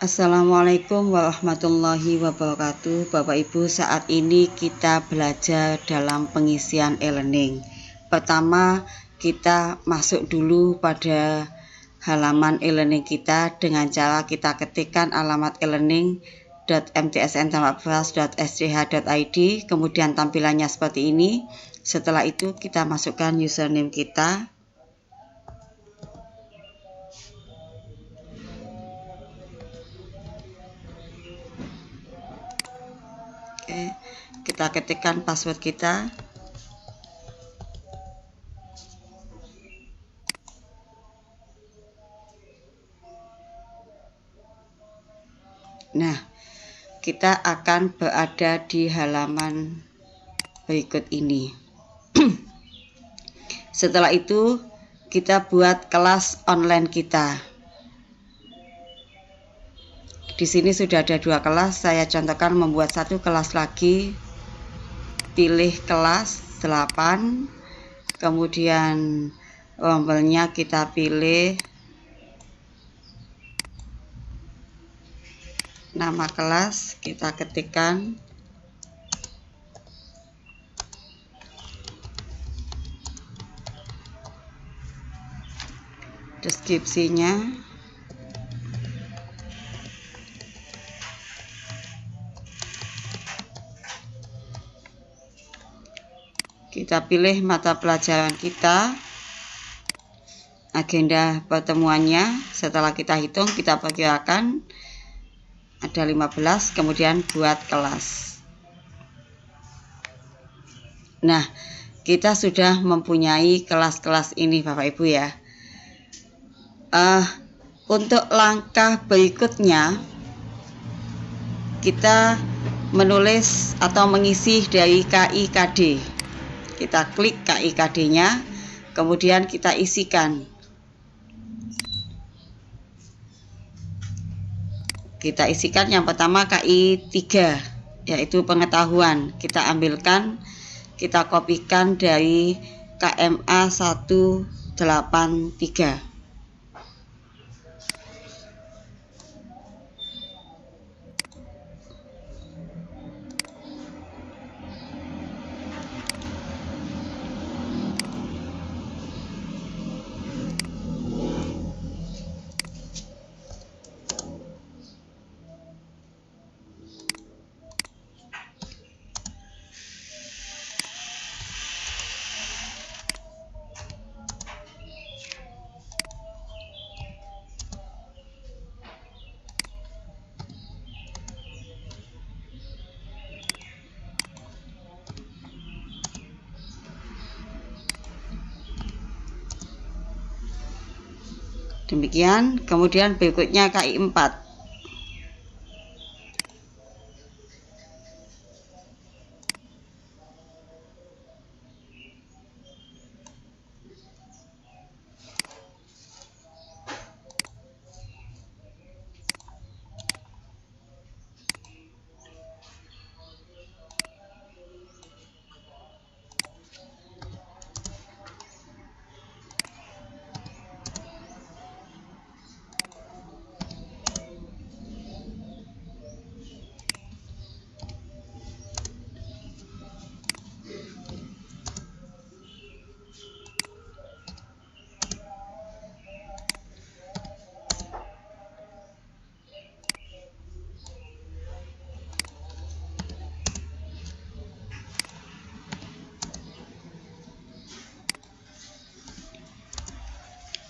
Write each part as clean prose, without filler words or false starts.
Assalamualaikum warahmatullahi wabarakatuh. Bapak Ibu, saat ini kita belajar dalam pengisian e-learning. Pertama, kita masuk dulu pada halaman e-learning kita dengan cara kita ketikkan alamat e-learning.mtsn.sdh.id, kemudian tampilannya seperti ini. Setelah itu kita masukkan username kita. Kita ketikkan password kita. Nah, kita akan berada di halaman berikut ini. Setelah itu, kita buat kelas online kita. Di sini sudah ada 2 kelas. Saya contohkan membuat 1 kelas lagi. Pilih kelas 8. Kemudian rombelnya kita pilih. Nama kelas kita ketikkan. Deskripsinya. Kita pilih mata pelajaran kita, agenda pertemuannya. Setelah kita hitung, kita perkirakan ada 15, kemudian buat kelas. Nah, kita sudah mempunyai kelas-kelas ini Bapak Ibu ya. Untuk langkah berikutnya, kita menulis atau mengisi dari KIKD. Kita klik KIKD-nya, kemudian kita isikan. Kita isikan yang pertama KI 3, yaitu pengetahuan. Kita ambilkan, kita kopikan dari KMA 183. Demikian, kemudian berikutnya KI 4.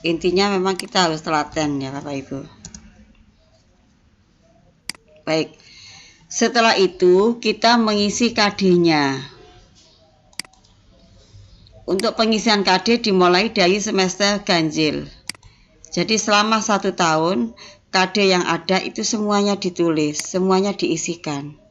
Intinya memang kita harus telaten ya Bapak Ibu. Baik, setelah itu kita mengisi KD-nya. Untuk pengisian KD dimulai dari semester ganjil. Jadi selama 1 tahun, KD yang ada itu semuanya ditulis, semuanya diisikan.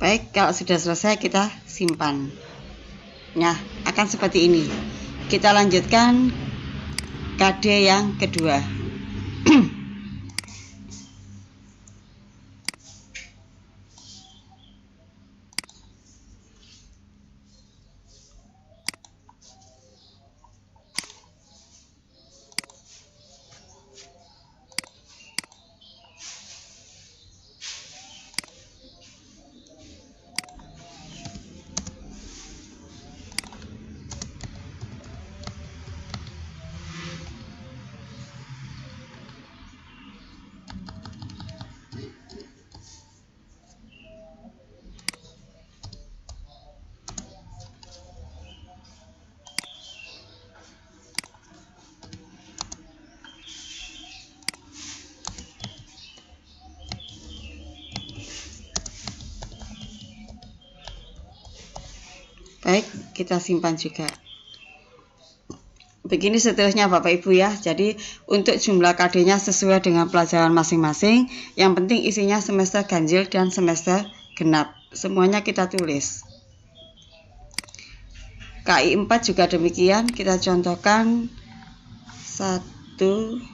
Baik, kalau sudah selesai kita simpan. Nah, akan seperti ini. Kita lanjutkan KD yang kedua. Baik, kita simpan juga. Begini seterusnya Bapak Ibu ya. Jadi untuk jumlah KD-nya sesuai dengan pelajaran masing-masing. Yang penting isinya semester ganjil dan semester genap. Semuanya kita tulis. KI 4 juga demikian. Kita contohkan 1,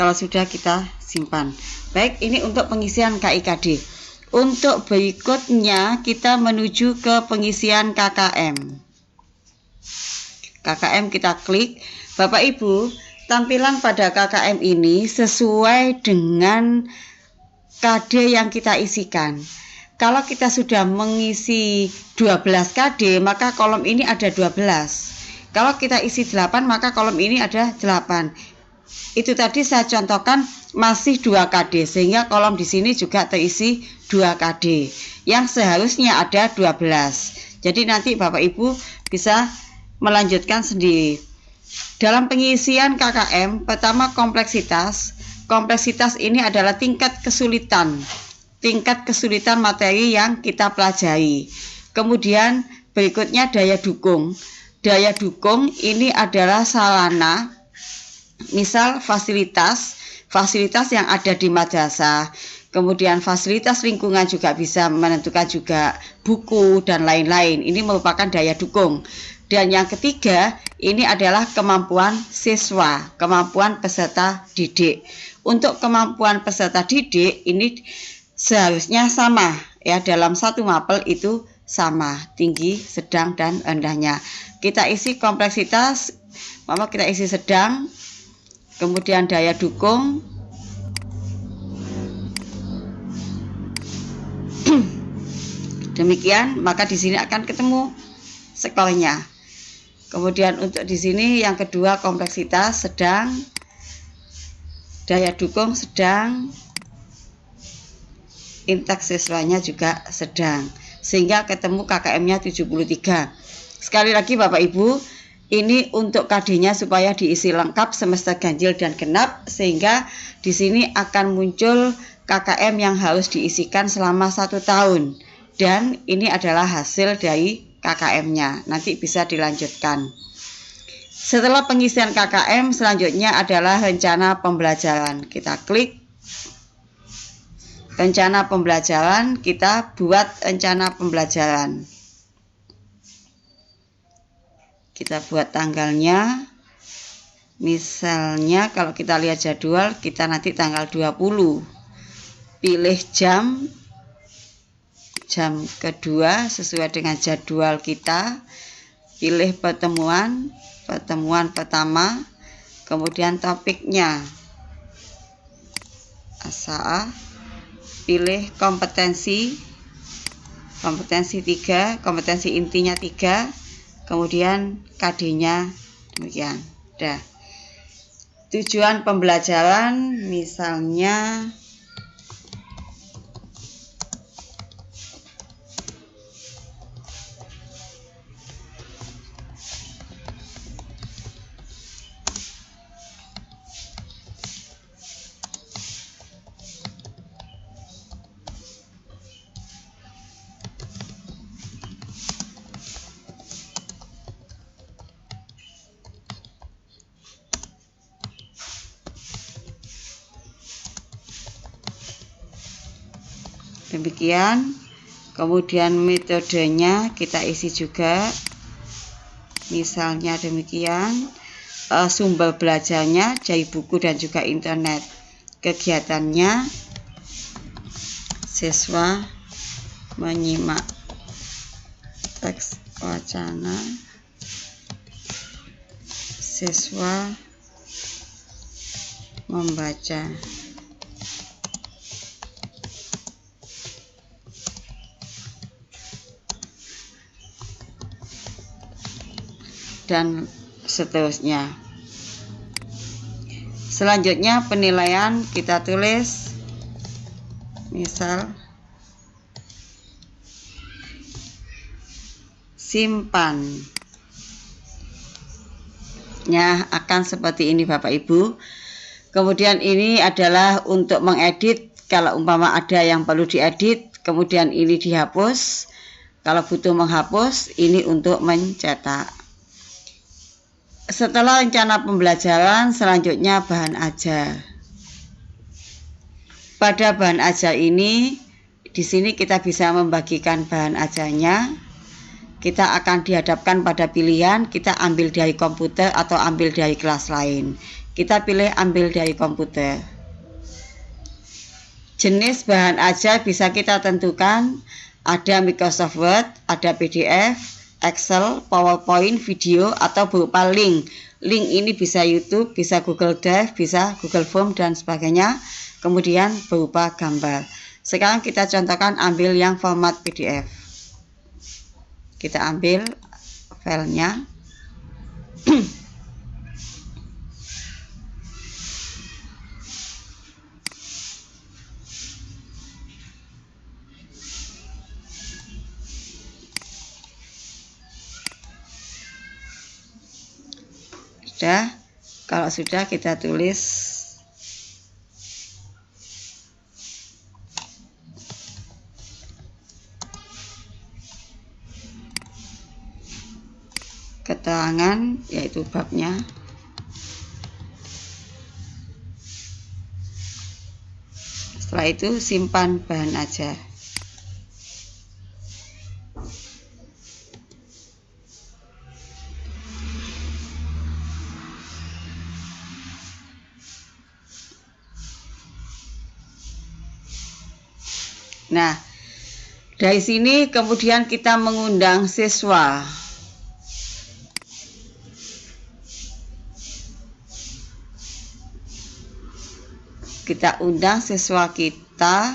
kalau sudah kita simpan. Baik, ini untuk pengisian KIKD. Untuk berikutnya kita menuju ke pengisian KKM. KKM kita klik. Bapak Ibu, tampilan pada KKM ini sesuai dengan KD yang kita isikan. Kalau kita sudah mengisi 12 KD, maka kolom ini ada 12. Kalau kita isi 8, maka kolom ini ada 8. Itu tadi saya contohkan masih 2 KD, sehingga kolom di sini juga terisi 2 KD yang seharusnya ada 12. Jadi nanti Bapak Ibu bisa melanjutkan sendiri. Dalam pengisian KKM, pertama kompleksitas. Kompleksitas ini adalah tingkat kesulitan materi yang kita pelajari. Kemudian berikutnya daya dukung. Daya dukung ini adalah sarana, misal fasilitas yang ada di madrasah, kemudian fasilitas lingkungan juga bisa menentukan juga buku dan lain-lain. Ini merupakan daya dukung. Dan yang ketiga, ini adalah kemampuan siswa, kemampuan peserta didik. Untuk kemampuan peserta didik ini seharusnya sama ya, dalam satu mapel itu sama, tinggi, sedang, dan rendahnya. Kita isi kompleksitas, kita isi sedang. Kemudian daya dukung, demikian, maka di sini akan ketemu skornya. Kemudian untuk di sini yang kedua kompleksitas sedang, daya dukung sedang, inteks siswanya juga sedang, sehingga ketemu KKM-nya 73. Sekali lagi Bapak Ibu, ini untuk KD-nya supaya diisi lengkap semester ganjil dan genap, sehingga di sini akan muncul KKM yang harus diisikan selama 1 tahun. Dan ini adalah hasil dari KKM-nya. Nanti bisa dilanjutkan. Setelah pengisian KKM, selanjutnya adalah rencana pembelajaran. Kita klik rencana pembelajaran, kita buat rencana pembelajaran. Kita buat tanggalnya. Misalnya kalau kita lihat jadwal, kita nanti tanggal 20. Pilih jam kedua sesuai dengan jadwal kita. pilih pertemuan pertama, kemudian topiknya ASA, pilih kompetensi 3, kompetensi intinya 3, kemudian KD-nya demikian. Dah. Tujuan pembelajaran misalnya demikian. Kemudian metodenya kita isi juga, misalnya demikian. Sumber belajarnya dari buku dan juga internet. Kegiatannya siswa menyimak teks wacana, siswa membaca. Dan seterusnya. Selanjutnya penilaian kita tulis misal simpan. Ya, akan seperti ini Bapak Ibu. Kemudian ini adalah untuk mengedit, kalau umpama ada yang perlu diedit, kemudian ini dihapus. Kalau butuh menghapus, ini untuk mencetak. Setelah rencana pembelajaran, selanjutnya bahan ajar. Pada bahan ajar ini, di sini kita bisa membagikan bahan ajarnya. Kita akan dihadapkan pada pilihan, kita ambil dari komputer atau ambil dari kelas lain. Kita pilih ambil dari komputer. Jenis bahan ajar bisa kita tentukan, ada Microsoft Word, ada PDF, Excel, PowerPoint, video, atau berupa link. Link ini bisa YouTube, bisa Google Drive, bisa Google Form, dan sebagainya. Kemudian berupa gambar. Sekarang kita contohkan ambil yang format PDF. Kita ambil filenya. Sudah, kalau sudah kita tulis keterangan, yaitu babnya. Setelah itu simpan bahan ajar. Nah, dari sini kemudian kita mengundang siswa. Kita undang siswa kita.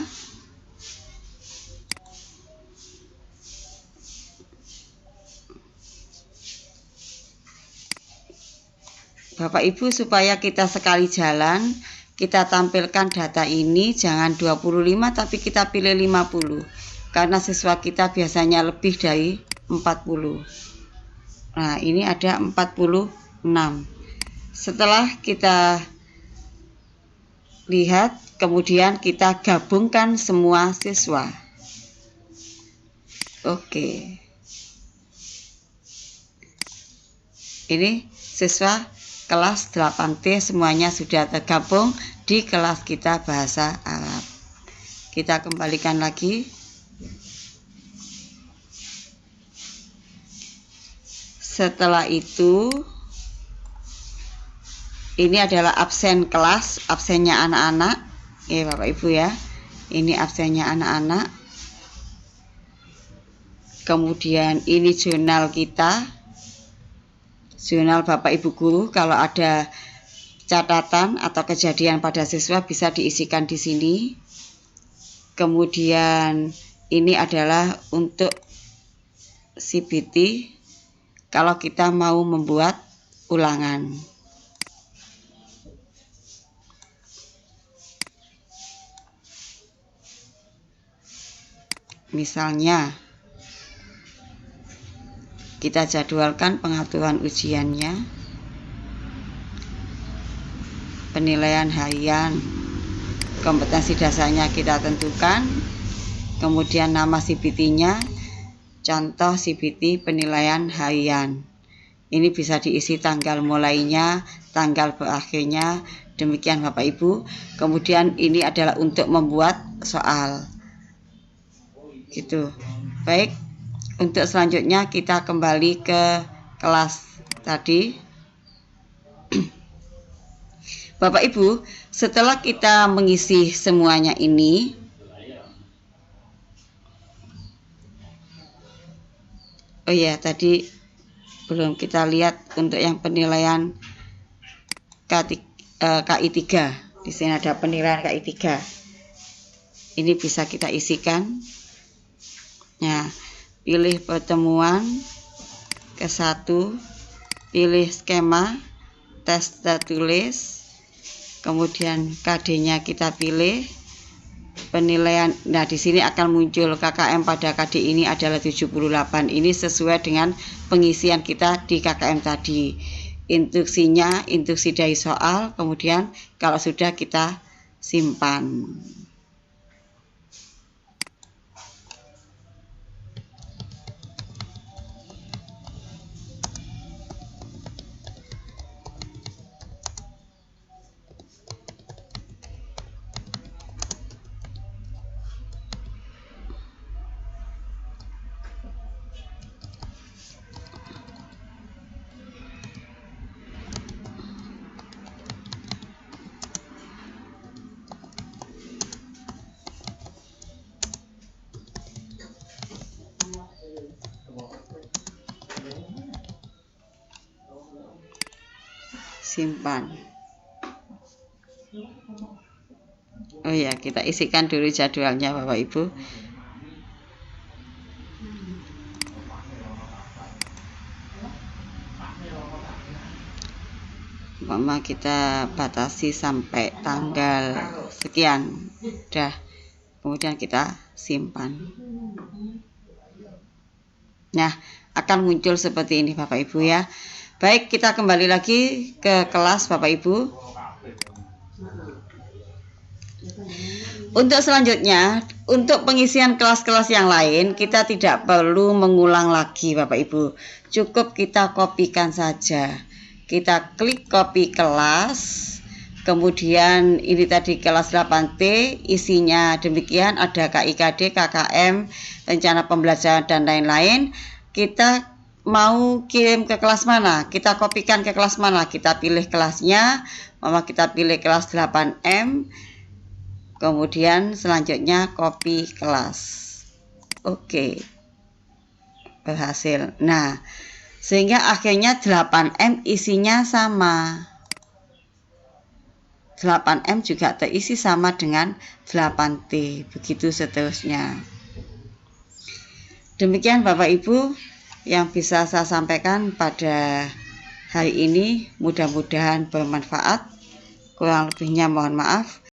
Bapak Ibu, supaya kita sekali jalan, kita tampilkan data ini jangan 25 tapi kita pilih 50. Karena siswa kita biasanya lebih dari 40. Nah, ini ada 46. Setelah kita lihat, kemudian kita gabungkan semua siswa. Oke. Ini siswa kelas 8T semuanya sudah tergabung di kelas kita bahasa Arab. Kita kembalikan lagi. Setelah itu, ini adalah absen kelas, absennya anak-anak. Ya Bapak Ibu ya, ini absennya anak-anak. Kemudian ini jurnal kita. Jurnal Bapak Ibu guru, kalau ada catatan atau kejadian pada siswa bisa diisikan di sini. Kemudian ini adalah untuk CBT kalau kita mau membuat ulangan. Misalnya kita jadwalkan pengaturan ujiannya, penilaian harian, kompetensi dasarnya kita tentukan, kemudian nama CBT-nya, contoh CBT penilaian harian. Ini bisa diisi tanggal mulainya, tanggal berakhirnya, demikian Bapak Ibu. Kemudian ini adalah untuk membuat soal. Gitu. Baik, untuk selanjutnya kita kembali ke kelas tadi. Bapak Ibu, setelah kita mengisi semuanya ini, oh ya, tadi belum kita lihat untuk yang penilaian KI 3. Di sini ada penilaian KI 3. Ini bisa kita isikan. Nah, pilih pertemuan ke 1, pilih skema tes tertulis, kemudian KD-nya kita pilih, penilaian. Nah, di sini akan muncul KKM pada KD ini adalah 78. Ini sesuai dengan pengisian kita di KKM tadi. Instruksinya, instruksi dari soal, kemudian kalau sudah kita simpan. Simpan. Oh ya, kita isikan dulu jadwalnya Bapak Ibu. Mama kita batasi sampai tanggal sekian. Udah. Kemudian kita simpan. Nah, akan muncul seperti ini Bapak Ibu ya. Baik, kita kembali lagi ke kelas Bapak Ibu. Untuk selanjutnya, untuk pengisian kelas-kelas yang lain, kita tidak perlu mengulang lagi Bapak Ibu. Cukup kita kopikan saja. Kita klik copy kelas. Kemudian ini tadi kelas 8T, isinya demikian, ada KIKD, KKM, rencana pembelajaran dan lain-lain. Kita mau kirim ke kelas mana? Kita kopikan ke kelas mana? Kita pilih kelasnya, mama kita pilih kelas 8M. Kemudian selanjutnya copy kelas. Oke. Berhasil. Nah, sehingga akhirnya 8M isinya sama. 8M juga terisi sama dengan 8T. Begitu seterusnya. Demikian Bapak Ibu yang bisa saya sampaikan pada hari ini, mudah-mudahan bermanfaat. Kurang lebihnya mohon maaf.